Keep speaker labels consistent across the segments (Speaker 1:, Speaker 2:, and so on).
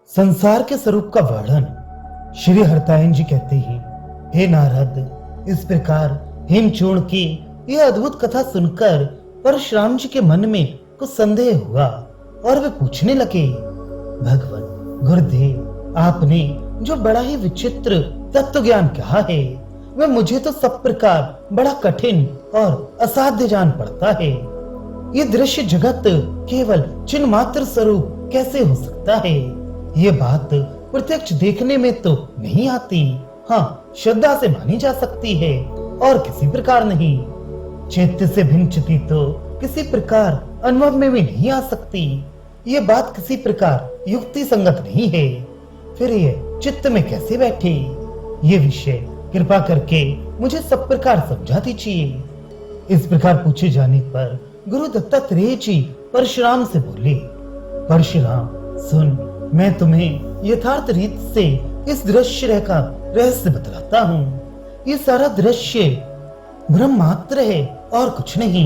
Speaker 1: संसार के स्वरूप का वर्णन श्री हरतायन जी कहते हैं, हे नारद, इस प्रकार हेमचूर्ण की यह अद्भुत कथा सुनकर परशुराम जी के मन में कुछ संदेह हुआ और वे पूछने लगे, भगवान गुरुदेव, आपने जो बड़ा ही विचित्र तत्व ज्ञान कहा है वह मुझे तो सब प्रकार बड़ा कठिन और असाध्य जान पड़ता है। ये दृश्य जगत केवल चिन्ह मात्र स्वरूप कैसे हो सकता है? ये बात प्रत्यक्ष देखने में तो नहीं आती। हाँ, श्रद्धा से मानी जा सकती है और किसी प्रकार नहीं। चैत्य से भिन्न चिति तो किसी प्रकार अनुभव में भी नहीं आ सकती। ये बात किसी प्रकार युक्ति संगत नहीं है। फिर ये चित्त में कैसे बैठे? ये विषय कृपा करके मुझे सब प्रकार समझा दीजिए। इस प्रकार पूछे जाने पर गुरु दत्तात्रेय जी परशुराम से बोले, परशुराम सुन, मैं तुम्हें यथार्थ रीत से इस दृश्य का रहस्य बतलाता हूँ। ये सारा दृश्य ब्रह्म मात्र है और कुछ नहीं।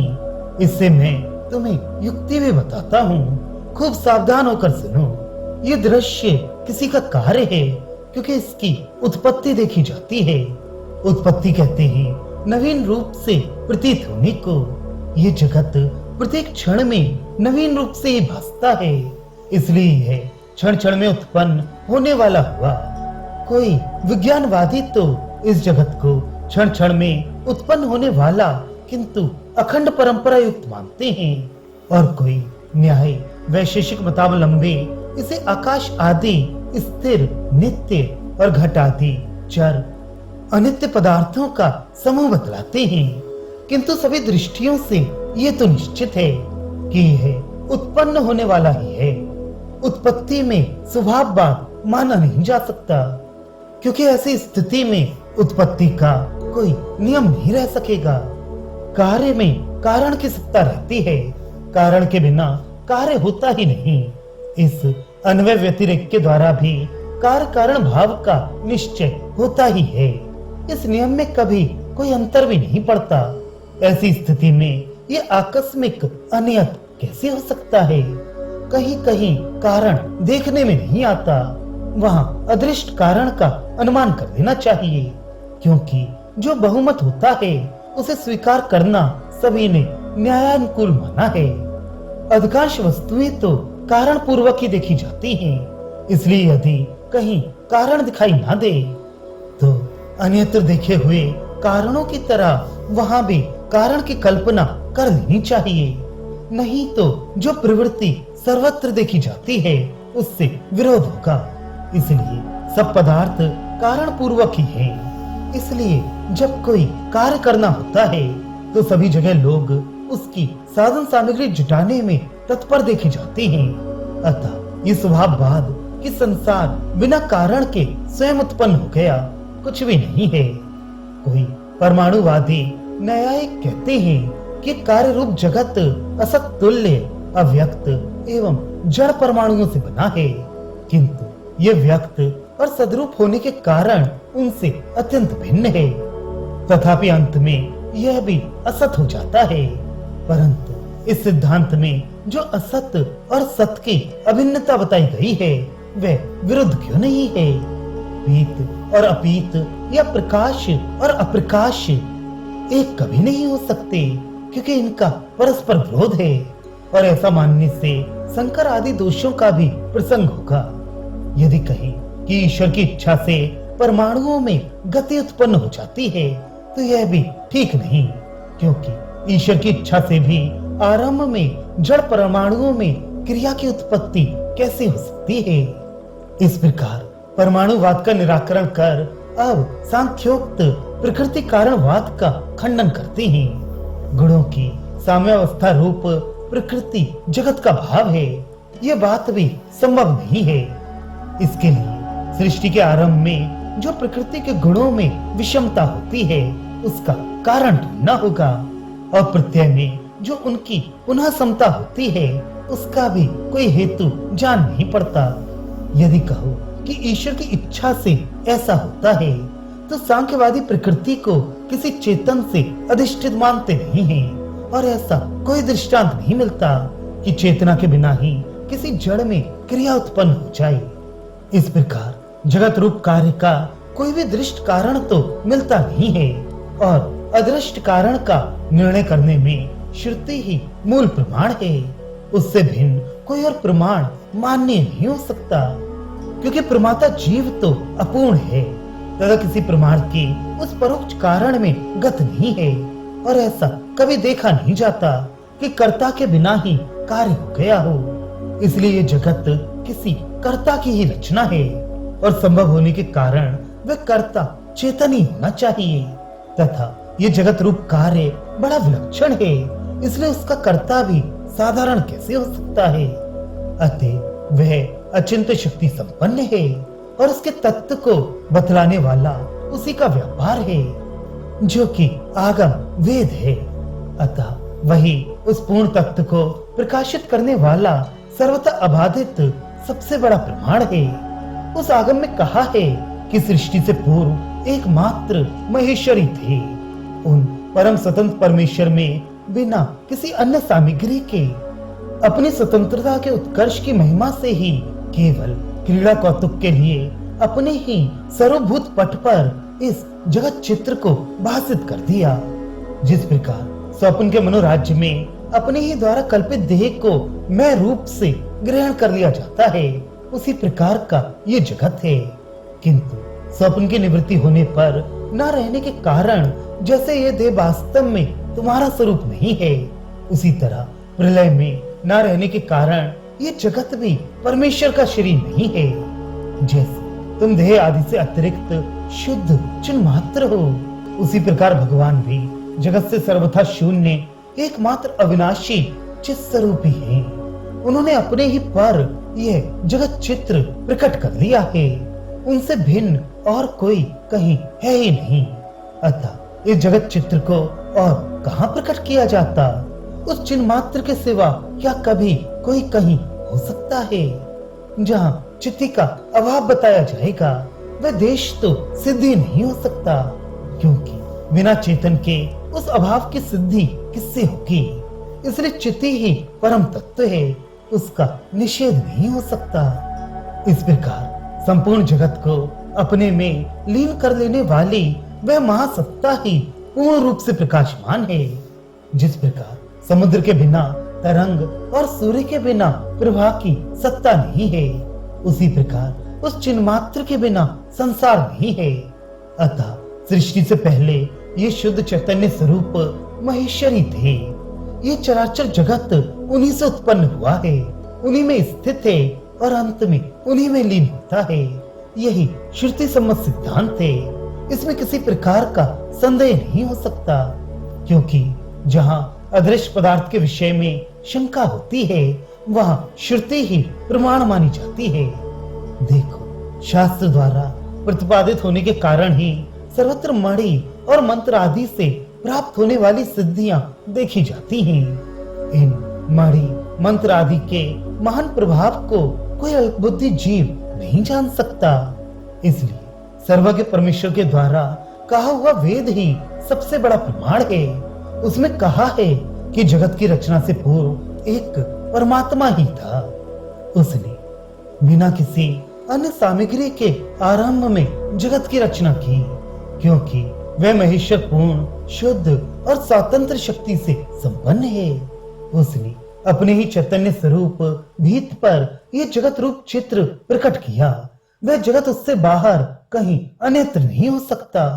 Speaker 1: इससे मैं तुम्हें युक्ति भी बताता हूँ, खूब सावधान होकर सुनो। ये दृश्य किसी का कार्य है क्योंकि इसकी उत्पत्ति देखी जाती है। उत्पत्ति कहते हैं नवीन रूप से प्रतीत होने को। ये जगत प्रत्येक क्षण में नवीन रूप से ही भासता है, इसलिए यह क्षण क्षण में उत्पन्न होने वाला हुआ। कोई विज्ञानवादी तो इस जगत को क्षण क्षण में उत्पन्न होने वाला किंतु अखंड परंपरा युक्त मानते हैं, और कोई न्याय वैशेषिक मतावलंबी इसे आकाश आदि स्थिर, नित्य और घट आदि चर अनित्य पदार्थों का समूह बतलाते हैं। किंतु सभी दृष्टियों से ये तो निश्चित है कि यह उत्पन्न होने वाला ही है। उत्पत्ति में स्वभाववाद माना नहीं जा सकता, क्योंकि ऐसी स्थिति में उत्पत्ति का कोई नियम नहीं रह सकेगा। कार्य में कारण की सत्ता रहती है, कारण के बिना कार्य होता ही नहीं। इस अन्वय व्यतिरेक के द्वारा भी कार्य कारण भाव का निश्चय होता ही है। इस नियम में कभी कोई अंतर भी नहीं पड़ता। ऐसी स्थिति में ये आकस्मिक अनियत कैसे हो सकता है? कहीं कहीं कारण देखने में नहीं आता, वहाँ अदृष्ट कारण का अनुमान कर लेना चाहिए, क्योंकि जो बहुमत होता है उसे स्वीकार करना सभी ने न्यायानुकूल माना है। अधिकांश वस्तुएं तो कारण पूर्वक ही देखी जाती हैं, इसलिए यदि कहीं कारण दिखाई ना दे तो अन्यत्र देखे हुए कारणों की तरह वहाँ भी कारण की कल्पना कर लेनी चाहिए। नहीं तो जो प्रवृत्ति सर्वत्र देखी जाती है उससे विरोध होगा। इसलिए सब पदार्थ कारण पूर्वक ही हैं। इसलिए जब कोई कार्य करना होता है तो सभी जगह लोग उसकी साधन सामग्री जुटाने में तत्पर देखे जाते हैं। अतः ये स्वभाववाद कि संसार बिना कारण के स्वयं उत्पन्न हो गया कुछ भी नहीं है। कोई परमाणुवादी न्यायिक कहते हैं कि कार्य रूप जगत असत तुल्य, अव्यक्त एवं जड़ परमाणुओं से बना है, किंतु ये व्यक्त और सदरूप होने के कारण उनसे अत्यंत भिन्न है। तथापि अंत में यह भी असत हो जाता है। परंतु इस सिद्धांत में जो असत और सत की अभिन्नता बताई गई है वह विरुद्ध क्यों नहीं है? पीत और अपीत या प्रकाश और अप्रकाश एक कभी नहीं हो सकते, क्योंकि इनका परस्पर विरोध है, और ऐसा मानने से संकर आदि दोषों का भी प्रसंग होगा। यदि कहें कि ईश्वर की इच्छा से परमाणुओं में गति उत्पन्न हो जाती है तो यह भी ठीक नहीं, क्योंकि ईश्वर की इच्छा से भी आरंभ में जड़ परमाणुओं में क्रिया की उत्पत्ति कैसे हो सकती है? इस प्रकार परमाणुवाद का निराकरण कर अब सांख्योक्त प्रकृति कारणवाद का खंडन करते हैं। गुणों की साम्यावस्था रूप प्रकृति जगत का भाव है, यह बात भी संभव नहीं है। इसके लिए सृष्टि के आरंभ में जो प्रकृति के गुणों में विषमता होती है उसका कारण ढूंढना होगा, और प्रत्यय में जो उनकी पुनः समता होती है उसका भी कोई हेतु जान नहीं पड़ता। यदि कहो कि ईश्वर की इच्छा से ऐसा होता है तो सांख्यवादी प्रकृति को किसी चेतन से अधिष्ठित मानते नहीं हैं, और ऐसा कोई दृष्टांत नहीं मिलता कि चेतना के बिना ही किसी जड़ में क्रिया उत्पन्न हो जाए। इस प्रकार जगत रूप कार्य का कोई भी दृष्ट कारण तो मिलता नहीं है और अदृष्ट कारण का निर्णय करने में श्रुति ही मूल प्रमाण है। उससे भिन्न कोई और प्रमाण मान्य नहीं हो सकता, क्योंकि प्रमाता जीव तो अपूर्ण है तथा किसी प्रमाण के उस परोक्ष कारण में गत नहीं है, और ऐसा कभी देखा नहीं जाता कि कर्ता के बिना ही कार्य हो गया हो। इसलिए ये जगत किसी कर्ता की ही रचना है और संभव होने के कारण वह कर्ता चेतन ही होना चाहिए, तथा ये जगत रूप कार्य बड़ा विलक्षण है, इसलिए उसका कर्ता भी साधारण कैसे हो सकता है। अतः वह अचिंत्य शक्ति संपन्न है और उसके तत्व को बतलाने वाला उसी का व्यापार है, जो कि आगम वेद है। अतः वही उस पूर्ण तत्व को प्रकाशित करने वाला सर्वथा अबाधित सबसे बड़ा प्रमाण है। उस आगम में कहा है कि सृष्टि से पूर्व एकमात्र महेश्वरी थे। उन परम स्वतंत्र परमेश्वर में बिना किसी अन्य सामग्री के अपनी स्वतंत्रता के उत्कर्ष की महिमा से ही केवल क्रीड़ा कौतुक के लिए अपने ही सर्वभूत पट पर इस जगत चित्र को भासित कर दिया। जिस प्रकार स्वप्न के मनोराज्य में अपने ही द्वारा कल्पित देह को मैं रूप से ग्रहण कर लिया जाता है, उसी प्रकार का ये जगत है। किंतु स्वप्न की निवृत्ति होने पर न रहने के कारण जैसे ये देह वास्तव में तुम्हारा स्वरूप नहीं है, उसी तरह प्रलय में न रहने के कारण ये जगत भी परमेश्वर का शरीर नहीं है। जैसे तुम देह आदि से अतिरिक्त शुद्ध चिन्ह मात्र हो, उसी प्रकार भगवान भी जगत से सर्वथा शून्य एकमात्र अविनाशी चित स्वरूप ही है। उन्होंने अपने ही पर यह जगत चित्र प्रकट कर लिया है, उनसे भिन्न और कोई कहीं है ही नहीं। अतः इस जगत चित्र को और कहाँ प्रकट किया जाता? उस चिन्ह मात्र के सिवा क्या कभी कोई कहीं हो सकता है? जहाँ चित्ती का अभाव बताया जाएगा वह देश तो सिद्धि नहीं हो सकता, क्योंकि बिना चेतन के उस अभाव की सिद्धि किससे होगी? इसलिए चित्ती ही परम तत्व है, उसका निषेध नहीं हो सकता। इस प्रकार संपूर्ण जगत को अपने में लीन कर लेने वाली वह महासत्ता ही पूर्ण रूप से प्रकाशमान है। जिस प्रकार समुद्र के बिना तरंग और सूर्य के बिना प्रवाह की सत्ता नहीं है, उसी प्रकार उस चिन्ह मात्र के बिना संसार नहीं है। अतः सृष्टि से पहले ये शुद्ध चैतन्य स्वरूप महेश्वरी थे। ये चराचर जगत उन्हीं से उत्पन्न हुआ है, उन्हीं में स्थित है और अंत में उन्हीं में लीन होता है। यही श्रुति सम्मत सिद्धांत है, इसमें किसी प्रकार का संदेह नहीं हो सकता, क्योंकि जहाँ अदृश्य पदार्थ के विषय में शंका होती है वहाँ श्रुति ही प्रमाण मानी जाती है। देखो, शास्त्र द्वारा प्रतिपादित होने के कारण ही सर्वत्र मणि और मंत्र आदि से प्राप्त होने वाली सिद्धियां देखी जाती हैं। इन मणि मंत्र आदि के महान प्रभाव को कोई अल्पबुद्धि जीव नहीं जान सकता। इसलिए सर्वज्ञ परमेश्वर के द्वारा कहा हुआ वेद ही सबसे बड़ा प्रमाण है। उसमें कहा है कि जगत की रचना से पूर्व एक परमात्मा ही था। उसने बिना किसी अन्य सामग्री के आरंभ में जगत की रचना की, क्योंकि वह महेश्वर पूर्ण शुद्ध और स्वतंत्र शक्ति से संपन्न है। उसने अपने ही चैतन्य स्वरूप भीत पर यह जगत रूप चित्र प्रकट किया। वह जगत उससे बाहर कहीं अन्यत्र नहीं हो सकता,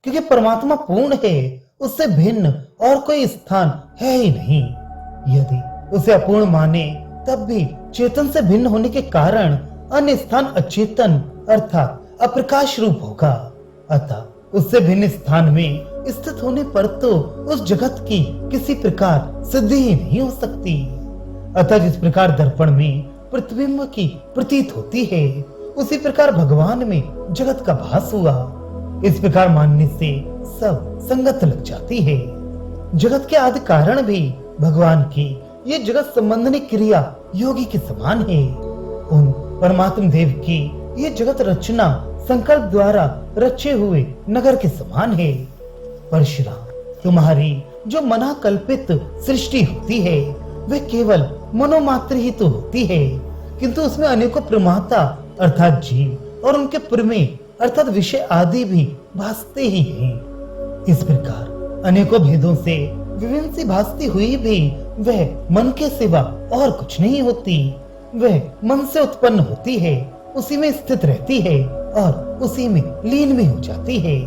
Speaker 1: क्योंकि परमात्मा पूर्ण है, उससे भिन्न और कोई स्थान है ही नहीं। यदि उसे अपूर्ण माने तब भी चेतन से भिन्न होने के कारण अन्य स्थान अचेतन अर्थात अप्रकाश रूप होगा। अतः उससे भिन्न स्थान में स्थित होने पर तो उस जगत की किसी प्रकार सिद्धि ही नहीं हो सकती। अतः जिस प्रकार दर्पण में प्रतिबिंब की प्रतीत होती है, उसी प्रकार भगवान में जगत का भास हुआ। इस प्रकार मानने से सब संगत लग जाती है। जगत के आदि कारण भी भगवान की ये जगत संबंधनी क्रिया योगी के समान है। उन परमात्म देव की ये जगत रचना संकल्प द्वारा रचे हुए नगर के समान है। परशुराम, तुम्हारी जो मना कल्पित सृष्टि होती है वह केवल मनोमात्र ही तो होती है, किंतु उसमें अनेकों प्रमाता अर्थात जीव और उनके प्रमेय अर्थात विषय आदि भी भासते ही हैं। इस प्रकार अनेकों भेदों से विभिन्न सी भासती हुई भी वह मन के सिवा और कुछ नहीं होती। वह मन से उत्पन्न होती है, उसी में स्थित रहती है और उसी में लीन भी हो जाती है।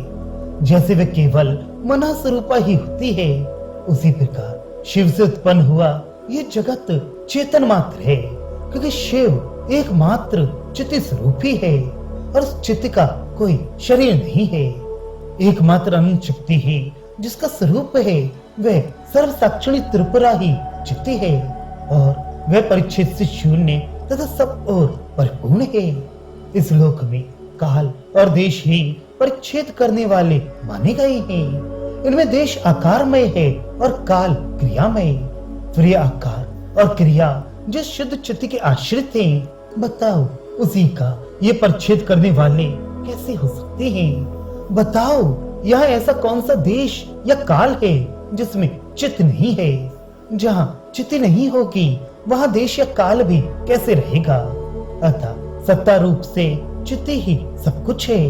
Speaker 1: जैसे वह केवल मना स्वरूपा ही होती है, उसी प्रकार शिव से उत्पन्न हुआ यह जगत चेतन मात्र है, क्योंकि शिव एकमात्र चिति स्वरूप ही है और उस चित्त का कोई शरीर नहीं है। एकमात्र अनंत शक्ति ही जिसका स्वरूप है वह सर्व साक्षिणी त्रिपुरा ही चित्ति है और वह परिच्छेद से शून्य तथा सब और परिपूर्ण है। इस लोक में काल और देश ही परिच्छेद करने वाले माने गए हैं। इनमें देश आकारमय है और काल क्रियामय। फिर ये आकार और क्रिया जिस शुद्ध चित्त के आश्रित हैं, बताओ उसी का ये परिच्छेद करने वाले कैसे हो सकते हैं? बताओ यह ऐसा कौन सा देश या काल है जिसमें चित्त नहीं है? जहाँ चित्त नहीं होगी वहाँ देश या काल भी कैसे रहेगा? अतः सत्ता रूप से चित्त ही सब कुछ है।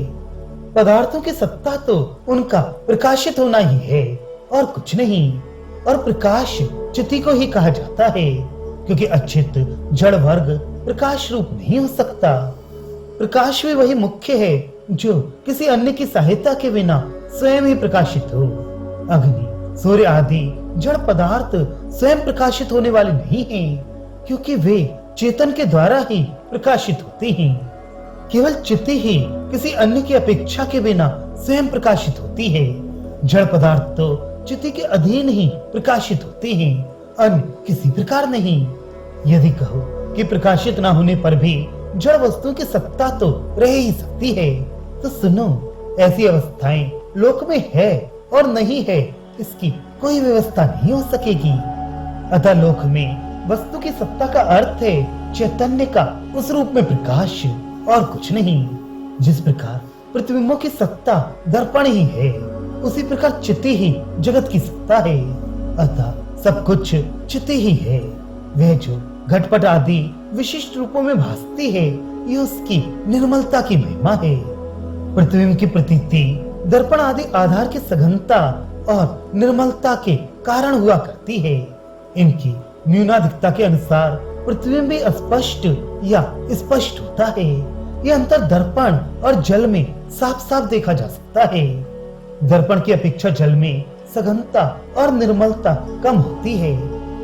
Speaker 1: पदार्थों की सत्ता तो उनका प्रकाशित होना ही है और कुछ नहीं। और प्रकाश चित्त को ही कहा जाता है, क्योंकि अचित जड़ वर्ग प्रकाश रूप नहीं हो सकता। प्रकाश भी वही मुख्य है जो किसी अन्य की सहायता के बिना स्वयं ही प्रकाशित हो। अग्नि, सूर्य आदि जड़ पदार्थ स्वयं प्रकाशित होने वाले नहीं हैं, क्योंकि वे चेतन के द्वारा ही प्रकाशित होते हैं। केवल चित्त ही किसी अन्य की अपेक्षा के बिना स्वयं प्रकाशित होती है। जड़ पदार्थ तो चित्त के अधीन ही प्रकाशित होते हैं, अन्य किसी प्रकार नहीं। यदि कहो कि प्रकाशित ना होने पर भी जड़ वस्तुओं की सत्ता तो रह ही सकती है, तो सुनो, ऐसी अवस्थाएं लोक में है और नहीं है इसकी कोई व्यवस्था नहीं हो सकेगी। अतः लोक में वस्तु की सत्ता का अर्थ है चैतन्य का उस रूप में प्रकाश और कुछ नहीं। जिस प्रकार प्रतिबिंबों की सत्ता दर्पण ही है, उसी प्रकार चित्त ही जगत की सत्ता है। अतः सब कुछ चित्त ही है। वह जो घटपट आदि विशिष्ट रूपों में भासती है, ये उसकी निर्मलता की महिमा है। प्रतिबिंब की प्रतीति दर्पण आदि आधार की सघनता और निर्मलता के कारण हुआ करती है। इनकी न्यूनाधिकता के अनुसार प्रतिबिंब भी अस्पष्ट या स्पष्ट होता है। यह अंतर दर्पण और जल में साफ साफ देखा जा सकता है। दर्पण की अपेक्षा जल में सघनता और निर्मलता कम होती है,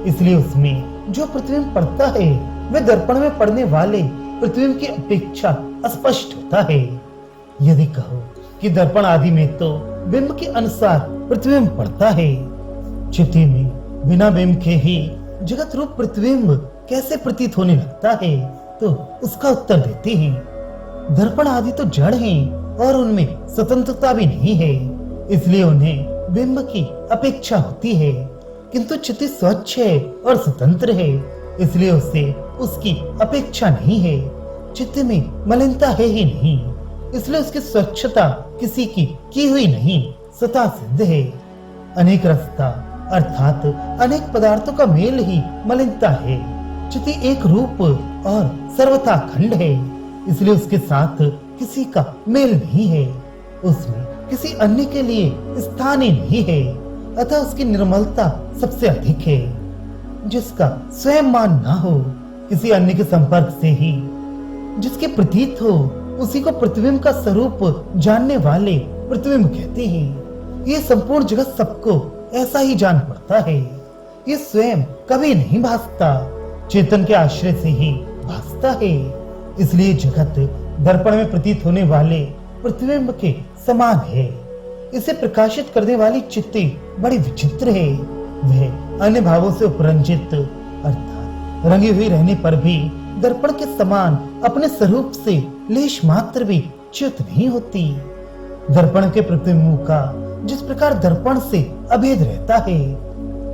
Speaker 1: इसलिए उसमें जो प्रतिबिंब पड़ता है वह दर्पण में पड़ने वाले प्रतिबिंब की अपेक्षा स्पष्ट होता है। यदि कहो कि दर्पण आदि में तो बिंब के अनुसार प्रतिबिंब पड़ता है, चित्ती में बिना बिंब के ही जगत रूप प्रतिबिंब कैसे प्रतीत होने लगता है, तो उसका उत्तर देते हैं दर्पण आदि तो जड़ हैं और उनमें स्वतंत्रता भी नहीं है, इसलिए उन्हें बिंब की अपेक्षा होती है। किंतु चित्त स्वच्छ है और स्वतंत्र है, इसलिए उसे उसकी अपेक्षा नहीं है। चित्त में मलिनता है ही नहीं, इसलिए उसकी स्वच्छता किसी की हुई नहीं, स्वतः सिद्ध है। अनेक रसता अर्थात अनेक पदार्थों का मेल ही मलिनता है। चित्त एक रूप और सर्वथा अखंड है, इसलिए उसके साथ किसी का मेल नहीं है। उसमें किसी अन्य के लिए स्थान ही नहीं है, अतः उसकी निर्मलता सबसे अधिक है। जिसका स्वयं मान ना हो, किसी अन्य के संपर्क से ही जिसके प्रतीत हो, उसी को प्रतिबिंब का स्वरूप जानने वाले प्रतिबिंब कहते हैं। ये संपूर्ण जगत सबको ऐसा ही जान पड़ता है। ये स्वयं कभी नहीं भासता, चेतन के आश्रय से ही भासता है। इसलिए जगत दर्पण में प्रतीत होने वाले प्रतिबिंब के समान है। इसे प्रकाशित करने वाली चित्ती बड़ी विचित्र है। वह अन्य भावों से उपरंजित अर्थात रंगी हुई रहने पर भी दर्पण के समान अपने स्वरूप से लेश मात्र भी च्युत नहीं होती। दर्पण के प्रतिबिंब का जिस प्रकार दर्पण से अभेद रहता है,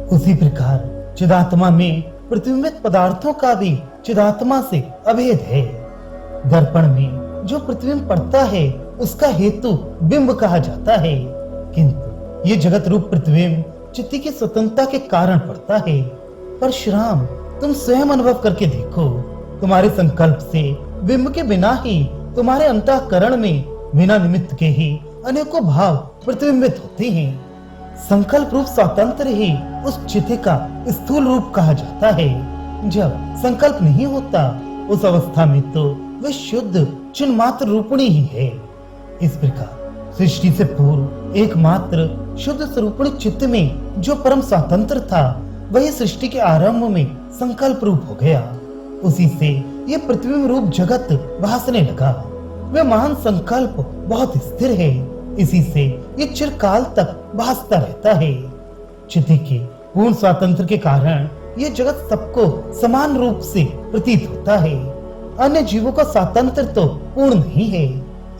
Speaker 1: उसी प्रकार चिदात्मा में प्रतिबिंबित पदार्थों का भी चिदात्मा से अभेद है। दर्पण में जो प्रतिबिंब पड़ता है उसका हेतु बिंब कहा जाता है, किंतु ये जगत रूप प्रतिबिंब चित्त की स्वतंत्रता के कारण पड़ता है। परशुराम, तुम स्वयं अनुभव करके देखो, तुम्हारे संकल्प से बिंब के बिना ही तुम्हारे अंतःकरण में बिना निमित्त के ही अनेकों भाव प्रतिबिंबित होते हैं। संकल्प रूप स्वातंत्र ही उस चित्त का स्थूल रूप कहा जाता है। जब संकल्प नहीं होता उस अवस्था में तो वह शुद्ध चिन्मात्र रूपणी ही है। इस प्रकार सृष्टि से पूर्व एकमात्र शुद्ध स्वरूपणी चित्त में जो परम स्वतंत्र था वही सृष्टि के आरंभ में संकल्प रूप हो गया। उसी से ये प्रतिबिंब रूप जगत भासने लगा। वह महान संकल्प बहुत स्थिर है, इसी से ये चिरकाल तक भासता रहता है। चित्त के पूर्ण स्वातंत्र के कारण ये जगत सबको समान रूप से प्रतीत होता है। अन्य जीवों का स्वातंत्र तो पूर्ण नहीं है,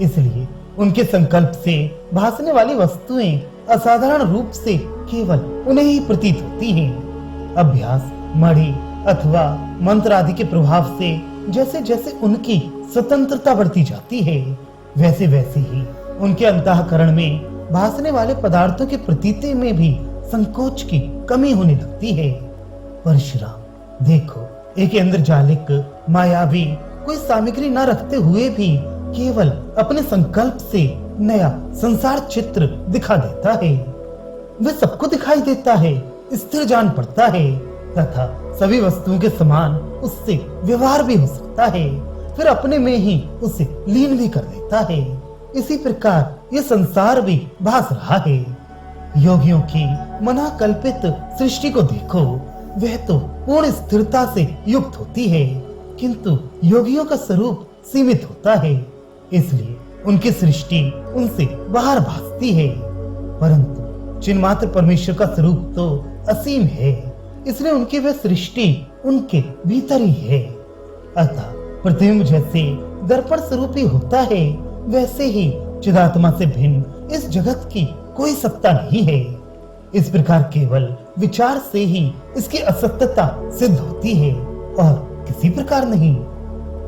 Speaker 1: इसलिए उनके संकल्प से भासने वाली वस्तुएं असाधारण रूप से केवल उन्हें ही प्रतीत होती हैं। अभ्यास, मणि अथवा मंत्र आदि के प्रभाव से जैसे जैसे उनकी स्वतंत्रता बढ़ती जाती है, वैसे वैसे ही उनके अंतःकरण में भासने वाले पदार्थों की प्रतीति में भी संकोच की कमी होने लगती है। परशुराम, देखो, एक इंद्रजालिक मायावी कोई सामग्री न रखते हुए भी केवल अपने संकल्प से नया संसार चित्र दिखा देता है। वह सबको दिखाई देता है, स्थिर जान पड़ता है तथा सभी वस्तुओं के समान उससे व्यवहार भी हो सकता है, फिर अपने में ही उसे लीन भी कर देता है। इसी प्रकार यह संसार भी भास रहा है। योगियों की मना कल्पित सृष्टि को देखो, वह तो पूर्ण स्थिरता से युक्त होती है, किंतु योगियों का स्वरूप सीमित होता है, इसलिए उनकी सृष्टि उनसे बाहर भासती है। परंतु चिन्मात्र परमेश्वर का स्वरूप तो असीम है, इसलिए उनकी वह सृष्टि उनके भीतर ही है। अतः प्रतिबिंब जैसे दर्पण स्वरूप ही होता है, वैसे ही चिदात्मा से भिन्न इस जगत की कोई सत्ता नहीं है। इस प्रकार केवल विचार से ही इसकी असत्यता सिद्ध होती है और किसी प्रकार नहीं।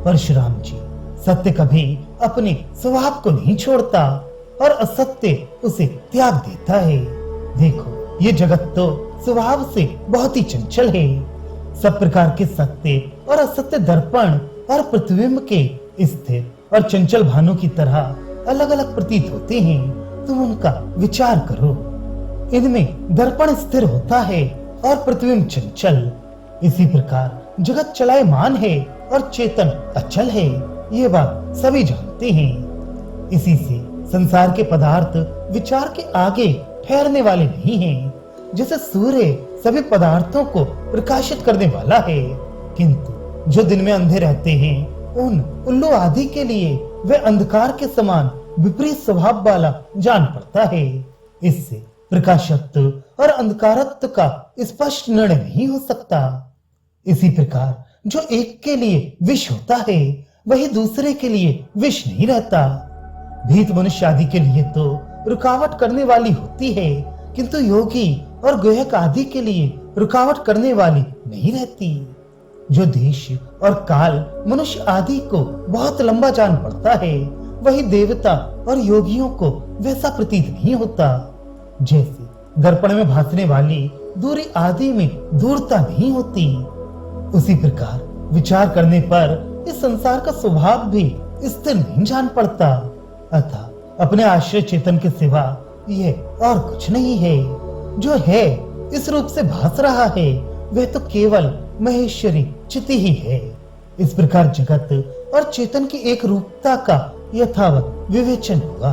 Speaker 1: परशुराम जी, सत्य कभी अपने स्वभाव को नहीं छोड़ता और असत्य उसे त्याग देता है। देखो, ये जगत तो स्वभाव से बहुत ही चंचल है। सब प्रकार के सत्य और असत्य दर्पण और प्रतिबिंब के स्थिर और चंचल भानों की तरह अलग अलग प्रतीत होते हैं। तुम उनका विचार करो। इनमें दर्पण स्थिर होता है और प्रतिबिंब चंचल। इसी प्रकार जगत चलायमान है और चेतन अचल है, ये बात सभी जानते हैं। इसी से संसार के पदार्थ विचार के आगे ठहरने वाले नहीं हैं। जैसे सूर्य सभी पदार्थों को प्रकाशित करने वाला है, किंतु जो दिन में अंधे रहते हैं उन उल्लू आदि के लिए वह अंधकार के समान विपरीत स्वभाव वाला जान पड़ता है। इससे प्रकाशत्व और अंधकारत्व का स्पष्ट निर्णय नहीं हो सकता। इसी प्रकार जो एक के लिए विष होता है वही दूसरे के लिए विष नहीं रहता। भीत मनुष्य आदि के लिए तो रुकावट करने वाली होती है, किंतु योगी और गुहक आदि के लिए रुकावट करने वाली नहीं रहती। जो देश और काल मनुष्य आदि को बहुत लंबा जान पड़ता है, वही देवता और योगियों को वैसा प्रतीत नहीं होता। जैसे दर्पण में भासने वाली दूरी आदि में दूरता नहीं होती, उसी प्रकार विचार करने पर इस संसार का स्वभाव भी स्थिर नहीं जान पड़ता। अतः अपने आश्रय चेतन के सिवा यह और कुछ नहीं है। जो है इस रूप से भास रहा है वह तो केवल महेश्वरी चित्त ही है। इस प्रकार जगत और चेतन की एक रूपता का यथावत विवेचन हुआ।